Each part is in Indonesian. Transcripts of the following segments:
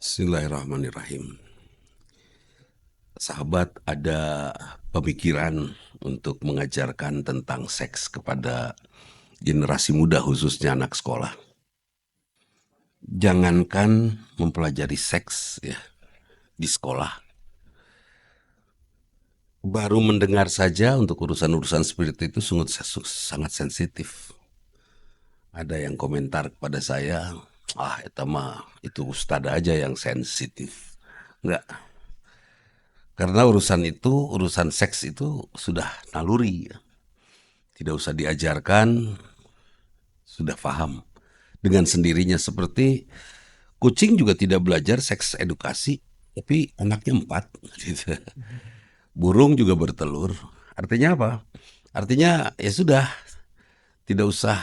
Bismillahirrahmanirrahim. Sahabat ada pemikiran untuk mengajarkan tentang seks kepada generasi muda khususnya anak sekolah. Jangankan mempelajari seks ya di sekolah. Baru mendengar saja untuk urusan-urusan seperti itu sangat sensitif. Ada yang komentar kepada saya, itu ustadz aja yang sensitif. Enggak, karena urusan seks itu sudah naluri, tidak usah diajarkan, sudah paham dengan sendirinya. Seperti kucing juga tidak belajar seks edukasi, tapi anaknya 4. Gitu. Burung juga bertelur. Artinya apa? Artinya ya sudah, tidak usah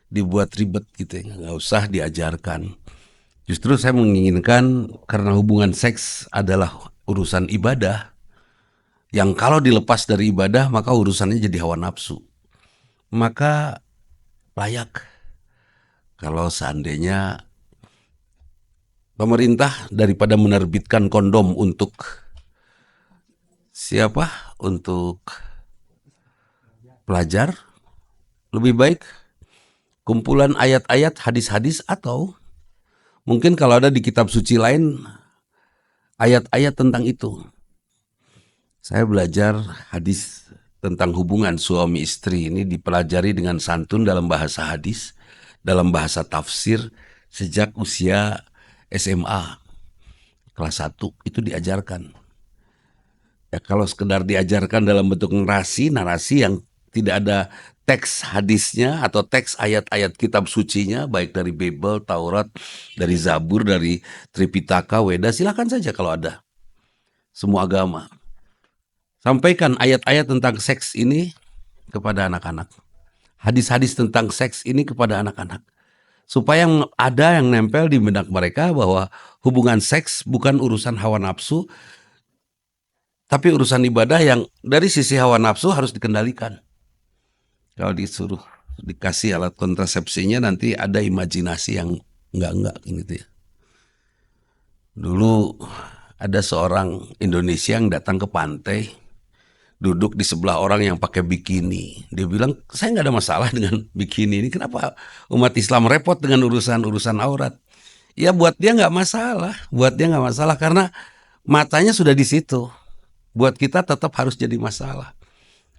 dibuat ribet gitu, nggak usah diajarkan. Justru saya menginginkan karena hubungan seks adalah urusan ibadah, yang kalau dilepas dari ibadah maka urusannya jadi hawa nafsu. Maka layak kalau seandainya pemerintah daripada menerbitkan kondom untuk siapa? Untuk pelajar, lebih baik kumpulan ayat-ayat, hadis-hadis, atau mungkin kalau ada di kitab suci lain ayat-ayat tentang itu. Saya belajar hadis tentang hubungan suami istri ini dipelajari dengan santun dalam bahasa hadis, dalam bahasa tafsir sejak usia SMA kelas 1 itu diajarkan. Ya, kalau sekedar diajarkan dalam bentuk narasi yang tidak ada teks hadisnya atau teks ayat-ayat kitab sucinya, baik dari Bible, Taurat, dari Zabur, dari Tripitaka, Weda, silakan saja kalau ada. Semua agama. Sampaikan ayat-ayat tentang seks ini kepada anak-anak. Hadis-hadis tentang seks ini kepada anak-anak. Supaya ada yang nempel di benak mereka bahwa hubungan seks bukan urusan hawa nafsu, tapi urusan ibadah yang dari sisi hawa nafsu harus dikendalikan. Kalau disuruh dikasih alat kontrasepsinya nanti ada imajinasi yang enggak gitu ya. Dulu ada seorang Indonesia yang datang ke pantai, duduk di sebelah orang yang pakai bikini. Dia bilang, saya nggak ada masalah dengan bikini ini. Kenapa umat Islam repot dengan urusan aurat? Ya buat dia nggak masalah karena matanya sudah di situ. Buat kita tetap harus jadi masalah.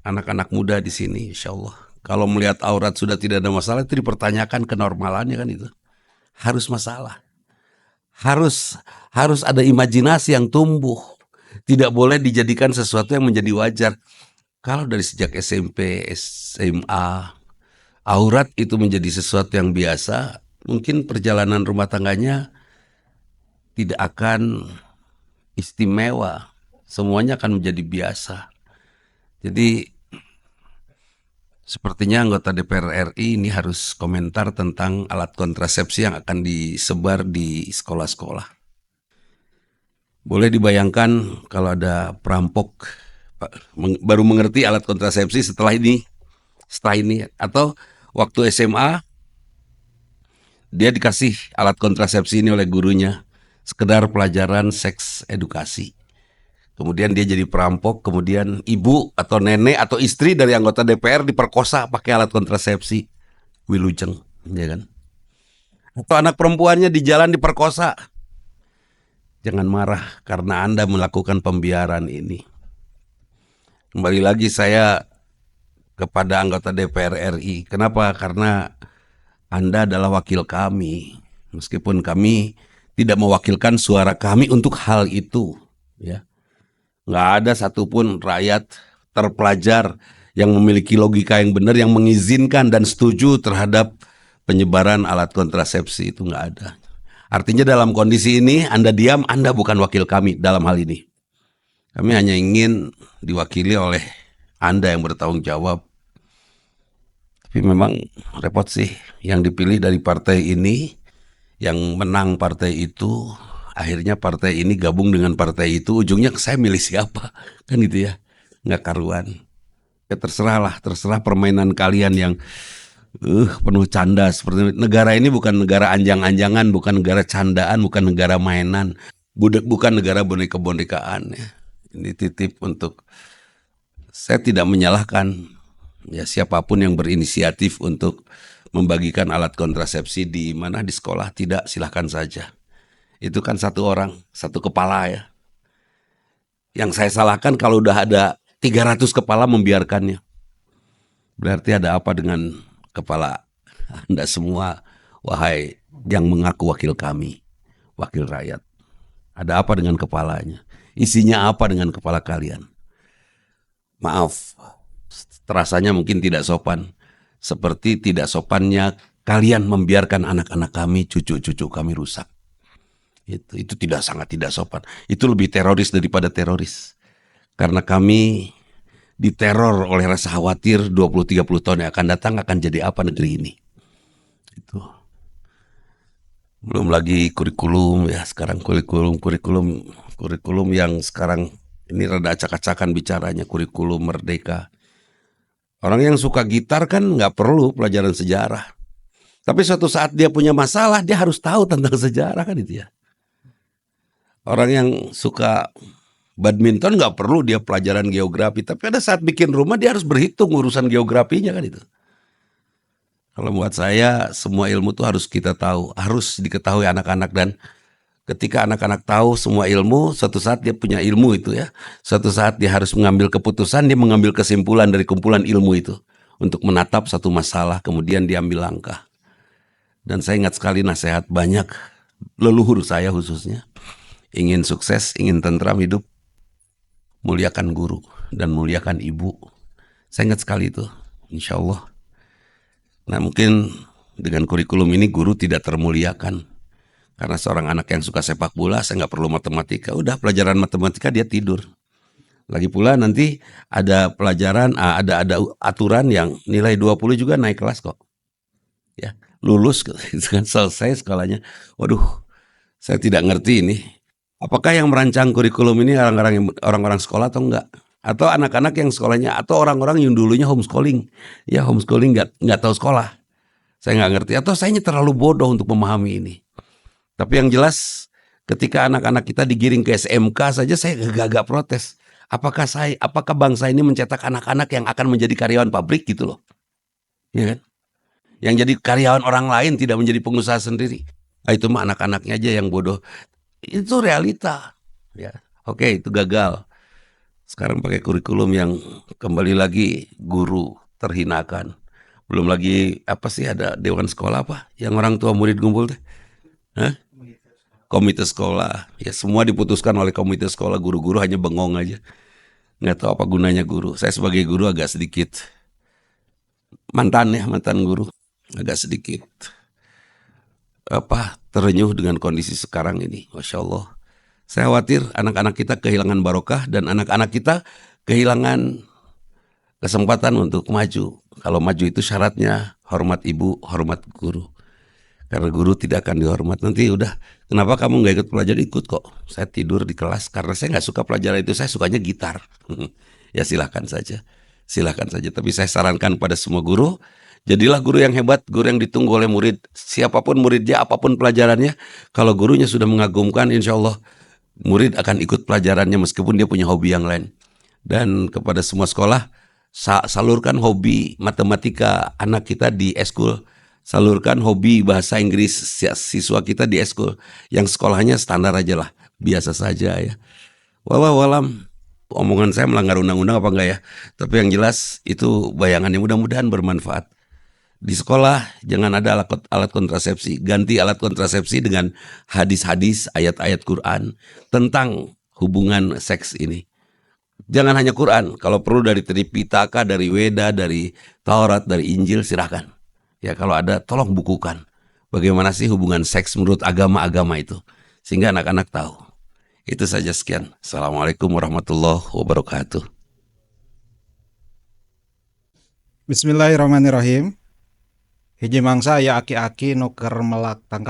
Anak-anak muda di sini, insya Allah, kalau melihat aurat sudah tidak ada masalah, itu dipertanyakan kenormalannya kan itu. Harus masalah. Harus ada imajinasi yang tumbuh. Tidak boleh dijadikan sesuatu yang menjadi wajar. Kalau dari sejak SMP, SMA, aurat itu menjadi sesuatu yang biasa, mungkin perjalanan rumah tangganya tidak akan istimewa. Semuanya akan menjadi biasa. Jadi sepertinya anggota DPR RI ini harus komentar tentang alat kontrasepsi yang akan disebar di sekolah-sekolah. Boleh dibayangkan kalau ada perampok baru mengerti alat kontrasepsi setelah ini, atau waktu SMA dia dikasih alat kontrasepsi ini oleh gurunya, sekedar pelajaran seks edukasi. Kemudian dia jadi perampok, kemudian ibu atau nenek atau istri dari anggota DPR diperkosa pakai alat kontrasepsi. Wilujeng, ya kan? Atau anak perempuannya di jalan diperkosa. Jangan marah karena Anda melakukan pembiaran ini. Kembali lagi saya kepada anggota DPR RI. Kenapa? Karena Anda adalah wakil kami. Meskipun kami tidak mewakilkan suara kami untuk hal itu, ya. Nggak ada satupun rakyat terpelajar yang memiliki logika yang benar yang mengizinkan dan setuju terhadap penyebaran alat kontrasepsi, itu nggak ada. Artinya dalam kondisi ini Anda diam, Anda bukan wakil kami dalam hal ini. Kami hanya ingin diwakili oleh Anda yang bertanggung jawab. Tapi memang repot sih, yang dipilih dari partai ini, yang menang partai itu, akhirnya partai ini gabung dengan partai itu, ujungnya saya milih siapa, kan gitu ya, nggak karuan. Ya terserah permainan kalian yang penuh canda seperti negara ini bukan negara anjang-anjangan, bukan negara candaan, bukan negara mainan, bukan negara boneka-bonekaan ya. Ini titip untuk saya tidak menyalahkan ya siapapun yang berinisiatif untuk membagikan alat kontrasepsi di mana di sekolah, tidak, silahkan saja. Itu kan satu orang, satu kepala ya. Yang saya salahkan kalau udah ada 300 kepala membiarkannya. Berarti ada apa dengan kepala Anda semua, wahai yang mengaku wakil kami, wakil rakyat. Ada apa dengan kepalanya? Isinya apa dengan kepala kalian? Maaf, terasanya mungkin tidak sopan. Seperti tidak sopannya kalian membiarkan anak-anak kami, cucu-cucu kami rusak. Itu sangat tidak sopan. Itu lebih teroris daripada teroris. Karena kami diteror oleh rasa khawatir 20-30 tahun yang akan datang akan jadi apa negeri ini. Itu. Belum lagi kurikulum ya, sekarang kurikulum yang sekarang ini rada acak-acakan bicaranya, kurikulum merdeka. Orang yang suka gitar kan nggak perlu pelajaran sejarah. Tapi suatu saat dia punya masalah, dia harus tahu tentang sejarah kan itu ya. Orang yang suka badminton nggak perlu dia pelajaran geografi, tapi ada saat bikin rumah dia harus berhitung urusan geografinya kan itu. Kalau buat saya semua ilmu itu harus kita tahu, harus diketahui anak-anak, dan ketika anak-anak tahu semua ilmu, suatu saat dia punya ilmu itu ya, suatu saat dia harus mengambil keputusan, dia mengambil kesimpulan dari kumpulan ilmu itu untuk menatap satu masalah, kemudian diambil langkah. Dan saya ingat sekali nasihat banyak leluhur saya khususnya, ingin sukses, ingin tentram hidup, muliakan guru dan muliakan ibu. Saya ingat sekali itu, insya Allah. Nah mungkin dengan kurikulum ini guru tidak termuliakan. Karena seorang anak yang suka sepak bola, saya nggak perlu matematika. Udah pelajaran matematika dia tidur. Lagi pula nanti ada pelajaran, ada aturan yang nilai 20 juga naik kelas kok. Ya, lulus kan selesai sekolahnya. Waduh, saya tidak ngerti ini. Apakah yang merancang kurikulum ini orang-orang sekolah atau enggak? Atau anak-anak yang sekolahnya, atau orang-orang yang dulunya homeschooling. Ya homeschooling nggak tahu sekolah. Saya nggak ngerti. Atau saya terlalu bodoh untuk memahami ini. Tapi yang jelas ketika anak-anak kita digiring ke SMK saja saya agak protes. Apakah bangsa ini mencetak anak-anak yang akan menjadi karyawan pabrik gitu loh. Ya kan? Yang jadi karyawan orang lain, tidak menjadi pengusaha sendiri. Nah, itu mah anak-anaknya aja yang bodoh. Itu realita. Ya. Oke, itu gagal. Sekarang pakai kurikulum yang kembali lagi guru terhinakan. Belum lagi apa sih, ada dewan sekolah apa yang orang tua murid kumpul teh? Hah? Komite sekolah. Ya semua diputuskan oleh komite sekolah, guru-guru hanya bengong aja. Nggak tahu apa gunanya guru. Saya sebagai guru agak sedikit mantan guru, agak sedikit terenyuh dengan kondisi sekarang ini. Masya Allah. Saya khawatir anak-anak kita kehilangan barokah dan anak-anak kita kehilangan kesempatan untuk maju. Kalau maju itu syaratnya hormat ibu, hormat guru. Karena guru tidak akan dihormat. Nanti udah, kenapa kamu nggak ikut pelajaran? Ikut kok. Saya tidur di kelas karena saya nggak suka pelajaran itu. Saya sukanya gitar. Ya silahkan saja. Silahkan saja. Tapi saya sarankan pada semua guru, jadilah guru yang hebat, guru yang ditunggu oleh murid. Siapapun muridnya, apapun pelajarannya, kalau gurunya sudah mengagumkan, insya Allah murid akan ikut pelajarannya meskipun dia punya hobi yang lain. Dan kepada semua sekolah, salurkan hobi matematika anak kita di eskul. Salurkan hobi bahasa Inggris siswa kita di eskul. Yang sekolahnya standar aja lah, biasa saja ya. Wallahualam, omongan saya melanggar undang-undang apa enggak ya? Tapi yang jelas itu bayangannya, mudah-mudahan bermanfaat. Di sekolah jangan ada alat kontrasepsi. Ganti alat kontrasepsi dengan hadis-hadis, ayat-ayat Quran tentang hubungan seks ini. Jangan hanya Quran, kalau perlu dari Tripitaka, dari Weda, dari Taurat, dari Injil, silahkan. Ya kalau ada tolong bukukan. Bagaimana sih hubungan seks menurut agama-agama itu. Sehingga anak-anak tahu. Itu saja, sekian. Assalamualaikum warahmatullahi wabarakatuh. Bismillahirrahmanirrahim. Hiji mangsa aya aki-aki nu keur melak tangkap